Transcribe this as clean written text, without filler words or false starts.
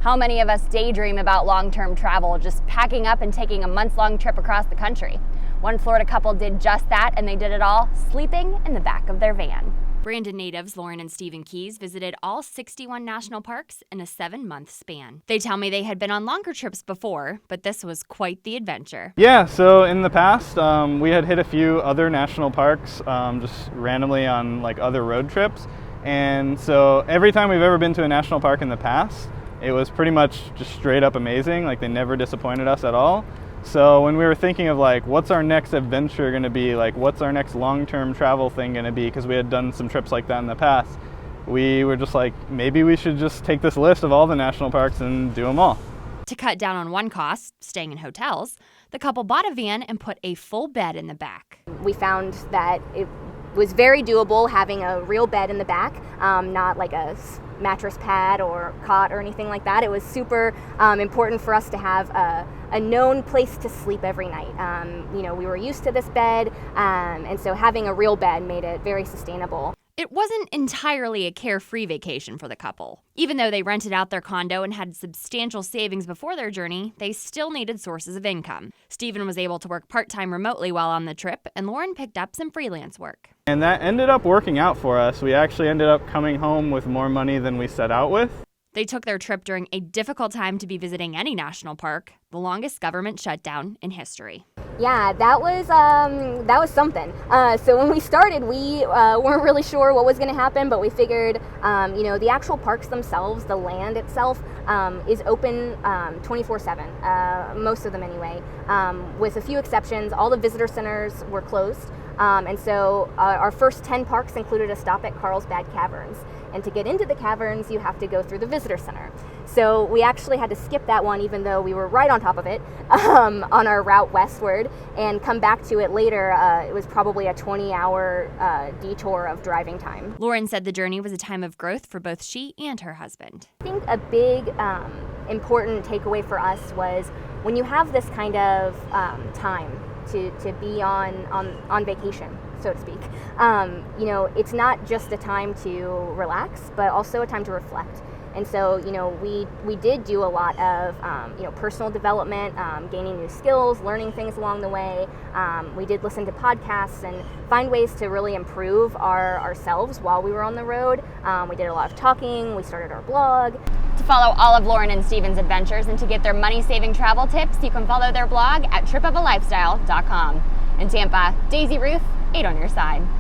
How many of us daydream about long-term travel, just packing up and taking a months-long trip across the country? One Florida couple did just that, and they did it all sleeping in the back of their van. Brandon natives Lauren and Stephen Keys visited all 61 national parks in a 7-month span. They tell me they had been on longer trips before, but this was quite the adventure. Yeah, so in the past, we had hit a few other national parks just randomly on like other road trips. And so every time we've ever been to a national park in the past, it was pretty much just straight up amazing. Like, they never disappointed us at all. So when we were thinking of like, what's our next adventure going to be, like what's our next long-term travel thing going to be, because we had done some trips like that in the past, we were just like, maybe we should just take this list of all the national parks and do them all. To cut down on one cost, staying in hotels, the couple bought a van and put a full bed in the back. We found that it was very doable having a real bed in the back, not like a mattress pad or cot or anything like that. It was super important for us to have a known place to sleep every night. We were used to this bed, and so having a real bed made it very sustainable. It wasn't entirely a carefree vacation for the couple. Even though they rented out their condo and had substantial savings before their journey, they still needed sources of income. Stephen was able to work part-time remotely while on the trip, and Lauren picked up some freelance work. And that ended up working out for us. We actually ended up coming home with more money than we set out with. They took their trip during a difficult time to be visiting any national park, the longest government shutdown in history. Yeah, that was something. So when we started, we weren't really sure what was going to happen, but we figured, the actual parks themselves, the land itself, is open 24/7. Most of them anyway. With a few exceptions, all the visitor centers were closed. And so our first 10 parks included a stop at Carlsbad Caverns. And to get into the caverns, you have to go through the visitor center. So we actually had to skip that one, even though we were right on top of it, on our route westward, and come back to it later. It was probably a 20-hour detour of driving time. Lauren said the journey was a time of growth for both she and her husband. I think a big important takeaway for us was when you have this kind of time to be on vacation, so to speak. It's not just a time to relax, but also a time to reflect. And so, we did do a lot of, personal development, gaining new skills, learning things along the way. We did listen to podcasts and find ways to really improve ourselves while we were on the road. We did a lot of talking. We started our blog. To follow all of Lauren and Stephen's adventures and to get their money-saving travel tips, you can follow their blog at tripofalifestyle.com. In Tampa, Daisy Ruth, 8 on your side.